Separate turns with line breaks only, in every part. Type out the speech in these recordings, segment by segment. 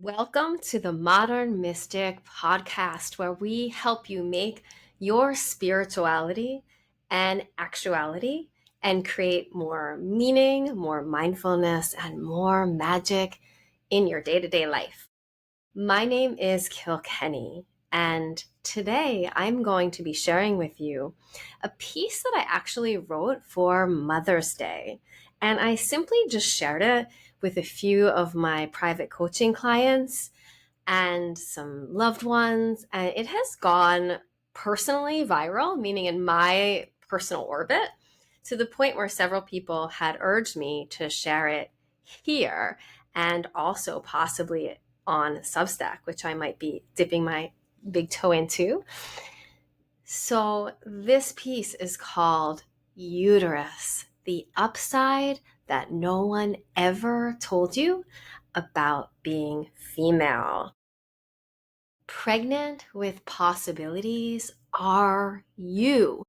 Welcome to the Modern Mystic podcast, where we help you make your spirituality an actuality and create more meaning, more mindfulness, and more magic in your day to day life. My name is Kilkenny, and today I'm going to be sharing with you a piece that I actually wrote for Mother's Day. And I simply just shared it with a few of my private coaching clients and some loved ones. And it has gone personally viral, meaning in my personal orbit, to the point where several people had urged me to share it here and also possibly on Substack, which I might be dipping my big toe into. So this piece is called Uterus, the upside that no one ever told you about being female. Pregnant with possibilities are you.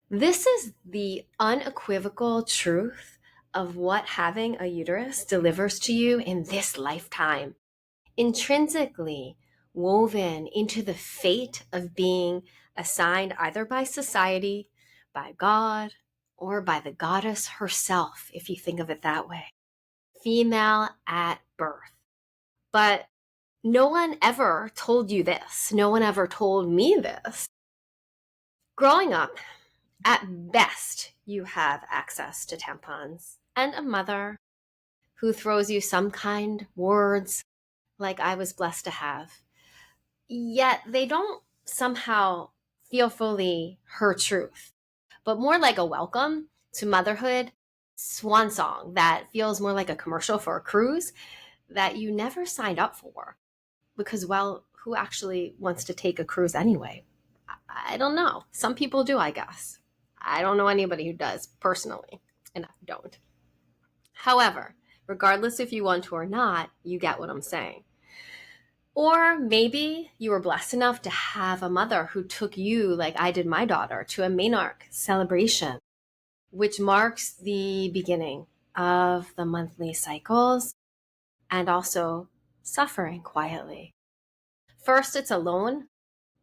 This is the unequivocal truth of what having a uterus delivers to you in this lifetime. Intrinsically woven into the fate of being assigned either by society, by God, or by the goddess herself, if you think of it that way. Female at birth. But no one ever told you this. No one ever told me this. Growing up, at best, you have access to tampons and a mother who throws you some kind words like I was blessed to have. Yet they don't somehow feel fully her truth, but more like a welcome to motherhood swan song that feels more like a commercial for a cruise that you never signed up for. Because, well, who actually wants to take a cruise anyway? I don't know. Some people do, I guess. I don't know anybody who does personally, and I don't. However, regardless if you want to or not, you get what I'm saying. Or maybe you were blessed enough to have a mother who took you, like I did my daughter, to a Maynarch celebration, which marks the beginning of the monthly cycles and also suffering quietly. First, it's alone,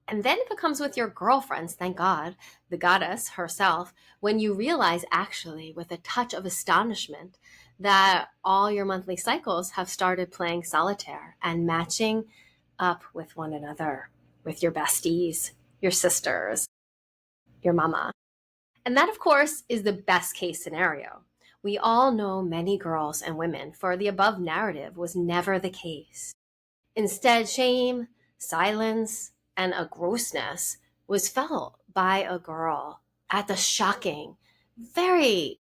and then it becomes with your girlfriends, thank God, the goddess herself, when you realize actually with a touch of astonishment that all your monthly cycles have started playing solitaire and matching up with one another, with your besties, your sisters, your mama. And that, of course, is the best case scenario. We all know many girls and women for the above narrative was never the case. Instead, shame, silence, and a grossness was felt by a girl at the shocking, very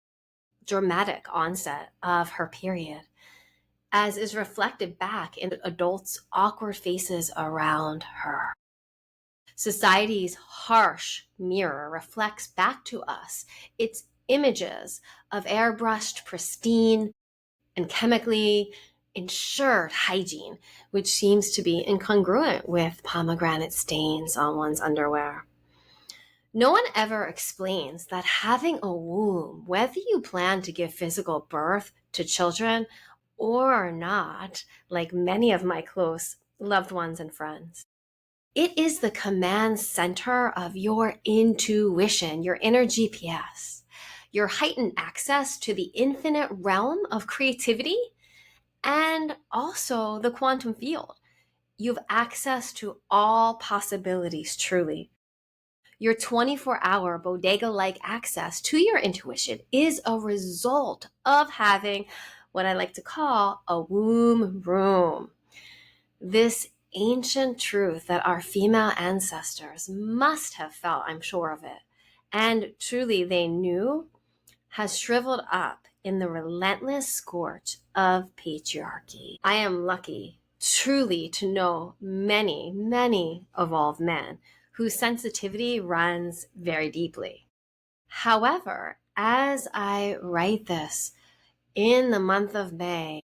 dramatic onset of her period, as is reflected back in adults' awkward faces around her. Society's harsh mirror reflects back to us its images of airbrushed, pristine, and chemically ensured hygiene, which seems to be incongruent with pomegranate stains on one's underwear. No one ever explains that having a womb, whether you plan to give physical birth to children or not, like many of my close loved ones and friends, it is the command center of your intuition, your inner GPS, your heightened access to the infinite realm of creativity and also the quantum field. You have access to all possibilities, truly. Your 24-hour bodega-like access to your intuition is a result of having what I like to call a womb room. This ancient truth that our female ancestors must have felt, I'm sure of it, and truly they knew, has shriveled up in the relentless scorch of patriarchy. I am lucky, truly, to know many, many evolved men whose sensitivity runs very deeply. However, as I write this in the month of May,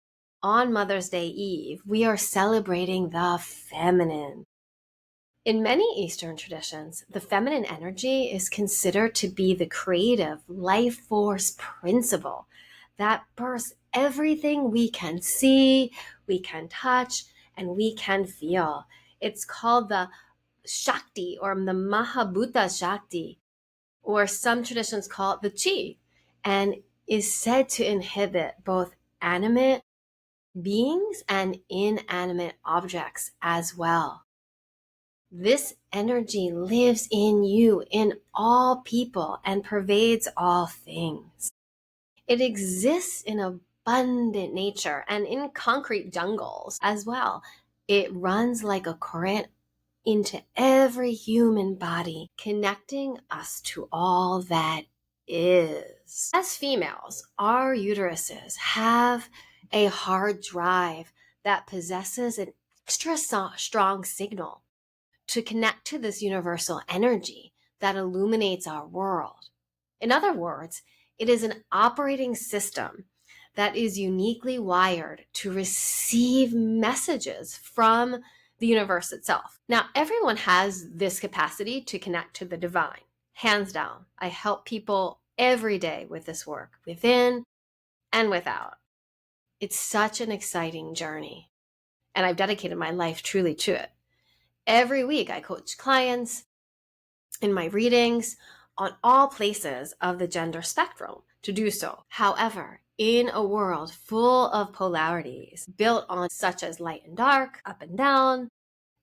on Mother's Day Eve, we are celebrating the feminine. In many Eastern traditions, the feminine energy is considered to be the creative life force principle that births everything we can see, we can touch, and we can feel. It's called the Shakti or the Mahabhuta Shakti, or some traditions call it the Chi, and is said to inhibit both animate beings and inanimate objects as well. This energy lives in you, in all people, and pervades all things. It exists in abundant nature and in concrete jungles as well. It runs like a current into every human body, connecting us to all that is. As females, our uteruses have a hard drive that possesses an extra strong signal to connect to this universal energy that illuminates our world. In other words, it is an operating system that is uniquely wired to receive messages from the universe itself. Now, everyone has this capacity to connect to the divine, hands down. I help people every day with this work, within and without. It's such an exciting journey, and I've dedicated my life truly to it. Every week, I coach clients in my readings on all places of the gender spectrum to do so. However, in a world full of polarities built on such as light and dark, up and down,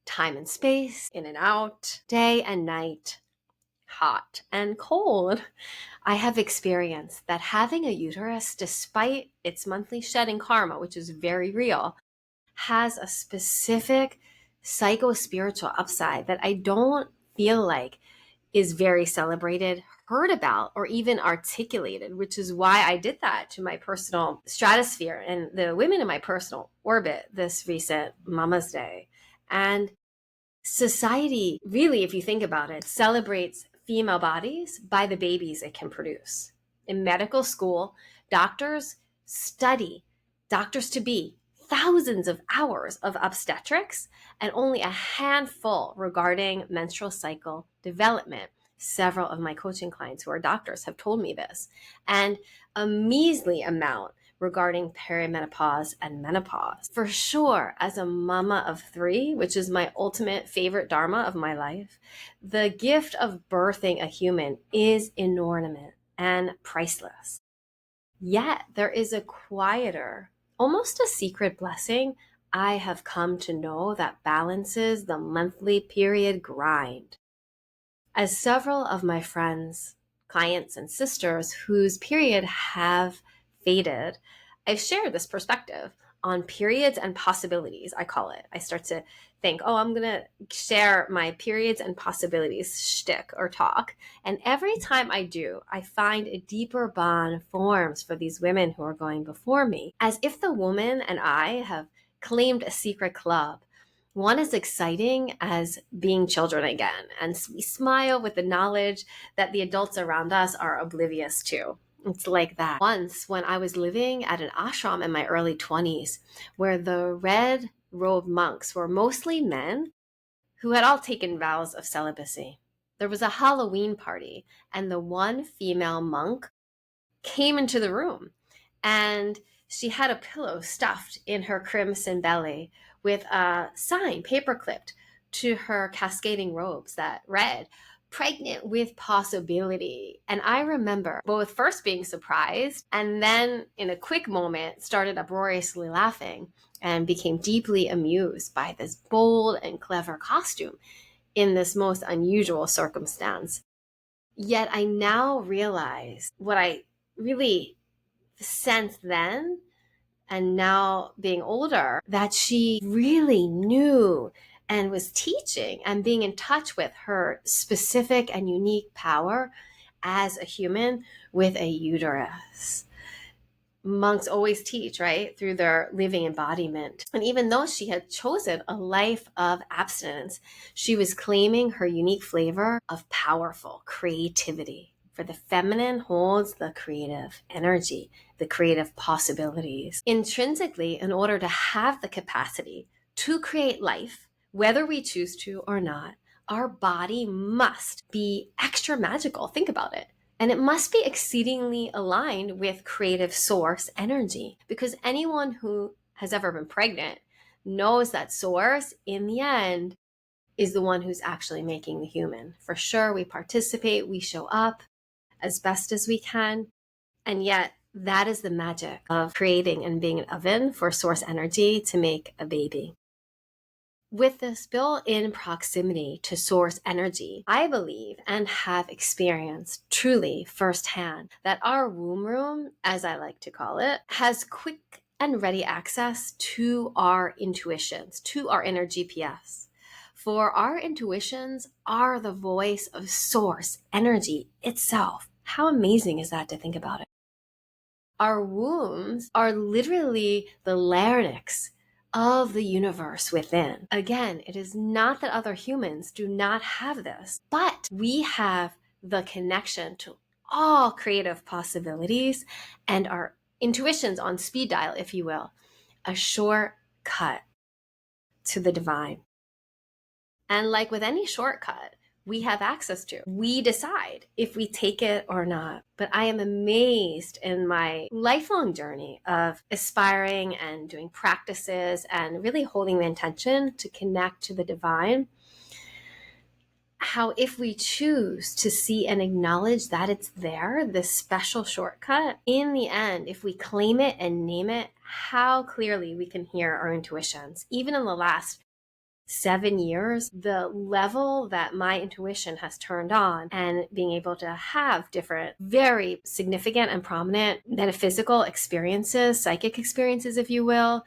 time and space, in and out, day and night, hot and cold, I have experienced that having a uterus, despite its monthly shedding karma, which is very real, has a specific psycho-spiritual upside that I don't feel like is very celebrated, heard about, or even articulated, which is why I did that to my personal stratosphere and the women in my personal orbit this recent Mama's Day. And society, really, if you think about it, celebrates female bodies by the babies it can produce. In medical school, doctors study, doctors to be, thousands of hours of obstetrics and only a handful regarding menstrual cycle development. Several of my coaching clients who are doctors have told me this, and a measly amount regarding perimenopause and menopause. For sure, as a mama of 3, which is my ultimate favorite dharma of my life, the gift of birthing a human is inordinate and priceless. Yet there is a quieter, almost a secret blessing I have come to know that balances the monthly period grind. As several of my friends, clients, and sisters whose period have faded, I've shared this perspective on periods and possibilities, I call it. I start to think, oh, I'm going to share my periods and possibilities shtick or talk. And every time I do, I find a deeper bond forms for these women who are going before me, as if the woman and I have claimed a secret club. One is exciting as being children again, and we smile with the knowledge that the adults around us are oblivious to. It's like that. Once, when I was living at an ashram in my early 20s, where the red robed monks were mostly men who had all taken vows of celibacy, there was a Halloween party, and the one female monk came into the room, and she had a pillow stuffed in her crimson belly with a sign paper clipped to her cascading robes that read, "Pregnant with possibility." And I remember both first being surprised and then in a quick moment started uproariously laughing and became deeply amused by this bold and clever costume in this most unusual circumstance. Yet I now realize what I really sensed then, and now being older, that she really knew and was teaching and being in touch with her specific and unique power as a human with a uterus. Monks always teach, right, through their living embodiment. And even though she had chosen a life of abstinence, she was claiming her unique flavor of powerful creativity. For the feminine holds the creative energy, the creative possibilities. Intrinsically, in order to have the capacity to create life, whether we choose to or not, our body must be extra magical. Think about it. And it must be exceedingly aligned with creative source energy, because anyone who has ever been pregnant knows that source in the end is the one who's actually making the human. For sure, we participate, we show up as best as we can. And yet, that is the magic of creating and being an oven for source energy to make a baby. With this built-in proximity to source energy, I believe and have experienced truly firsthand that our womb room, as I like to call it, has quick and ready access to our intuitions, to our inner GPS. For our intuitions are the voice of source energy itself. How amazing is that to think about it? Our wombs are literally the larynx of the universe within. Again, it is not that other humans do not have this, but we have the connection to all creative possibilities and our intuitions on speed dial, if you will, a shortcut to the divine. And like with any shortcut, we have access to. We decide if we take it or not. But I am amazed in my lifelong journey of aspiring and doing practices and really holding the intention to connect to the divine, how if we choose to see and acknowledge that it's there, this special shortcut, in the end, if we claim it and name it, how clearly we can hear our intuitions. Even in the last 7 years, the level that my intuition has turned on and being able to have different, very significant and prominent metaphysical experiences, psychic experiences, if you will,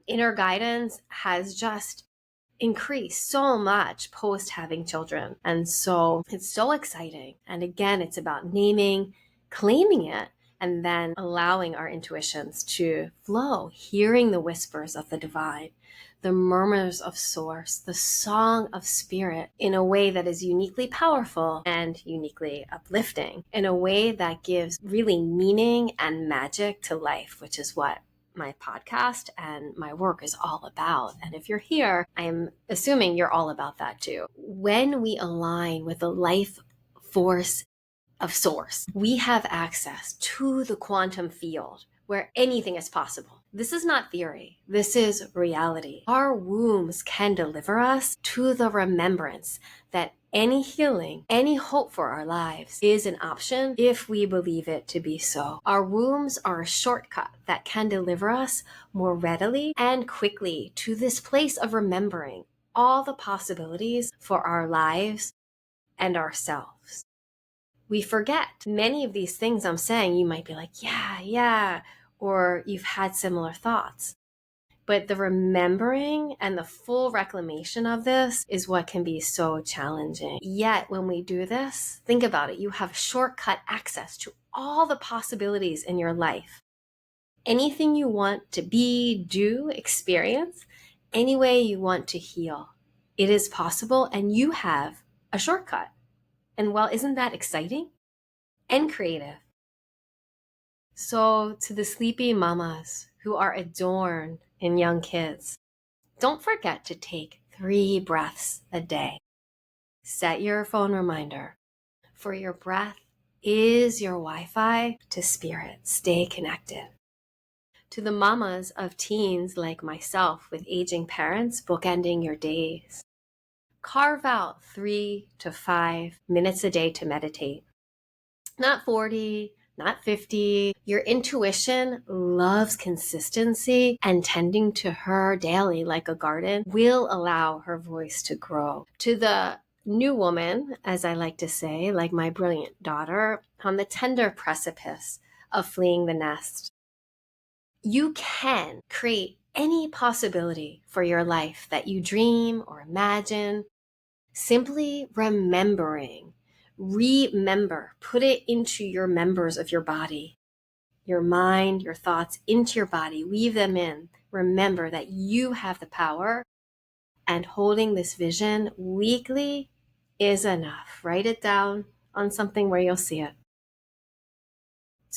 inner guidance has just increased so much post having children. And so it's so exciting. And again, it's about naming, claiming it, and then allowing our intuitions to flow, hearing the whispers of the divine, the murmurs of source, the song of spirit in a way that is uniquely powerful and uniquely uplifting, in a way that gives really meaning and magic to life, which is what my podcast and my work is all about. And if you're here, I'm assuming you're all about that too. When we align with the life force of source, we have access to the quantum field where anything is possible. This is not theory. This is reality. Our wombs can deliver us to the remembrance that any healing, any hope for our lives is an option if we believe it to be so. Our wombs are a shortcut that can deliver us more readily and quickly to this place of remembering all the possibilities for our lives and ourselves. We forget many of these things I'm saying. You might be like, yeah, or you've had similar thoughts. But the remembering and the full reclamation of this is what can be so challenging. Yet when we do this, think about it. You have shortcut access to all the possibilities in your life. Anything you want to be, do, experience, any way you want to heal, it is possible, and you have a shortcut. And well, isn't that exciting and creative? So to the sleepy mamas who are adorned in young kids, don't forget to take 3 breaths a day. Set your phone reminder, for your breath is your Wi-Fi to spirit. Stay connected. To the mamas of teens like myself with aging parents bookending your days, carve out 3 to 5 minutes a day to meditate. Not 40, not 50. Your intuition loves consistency, and tending to her daily like a garden will allow her voice to grow. To the new woman, as I like to say, like my brilliant daughter, on the tender precipice of fleeing the nest, you can create any possibility for your life that you dream or imagine, simply remembering. Remember, put it into your members of your body, your mind, your thoughts into your body, weave them in. Remember that you have the power, and holding this vision weekly is enough. Write it down on something where you'll see it.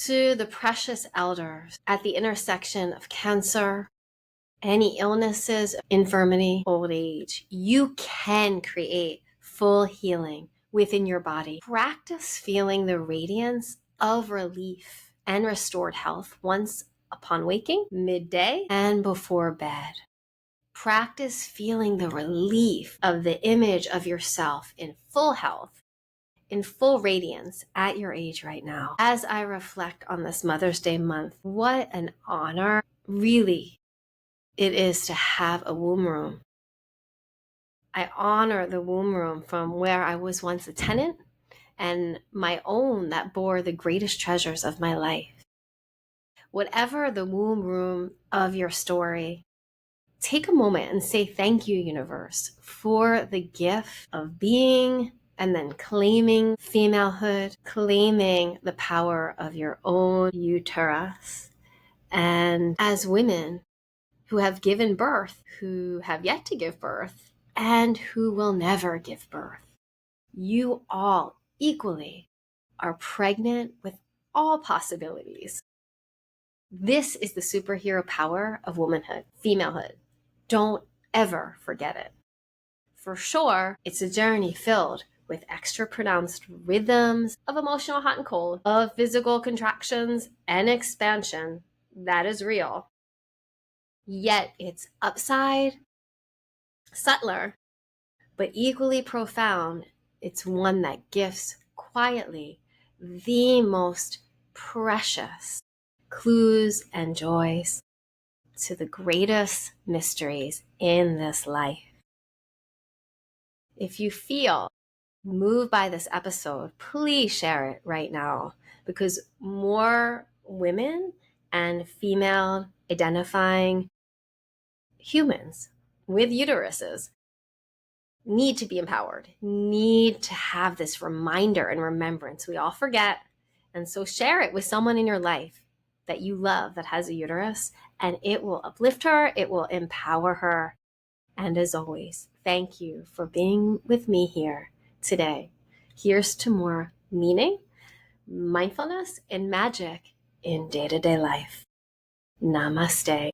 To the precious elders at the intersection of cancer, any illnesses, infirmity, old age, you can create full healing within your body. Practice feeling the radiance of relief and restored health once upon waking, midday, and before bed. Practice feeling the relief of the image of yourself in full health, in full radiance at your age right now. As I reflect on this Mother's Day month, what an honor really it is to have a womb room. I honor the womb room from where I was once a tenant and my own that bore the greatest treasures of my life. Whatever the womb room of your story, take a moment and say thank you, universe, for the gift of being and then claiming femalehood, claiming the power of your own uterus. And as women who have given birth, who have yet to give birth, and who will never give birth, you all equally are pregnant with all possibilities. This is the superhero power of womanhood, femalehood. Don't ever forget it. For sure, it's a journey filled with extra pronounced rhythms of emotional hot and cold, of physical contractions and expansion. That is real. Yet its upside, subtler, but equally profound. It's one that gifts quietly the most precious clues and joys to the greatest mysteries in this life. If you feel moved by this episode, please share it right now, because more women and female identifying humans with uteruses need to be empowered, need to have this reminder and remembrance. We all forget. And so share it with someone in your life that you love that has a uterus, and it will uplift her, it will empower her. And as always, thank you for being with me here today. Here's to more meaning, mindfulness, and magic in day-to-day life. Namaste.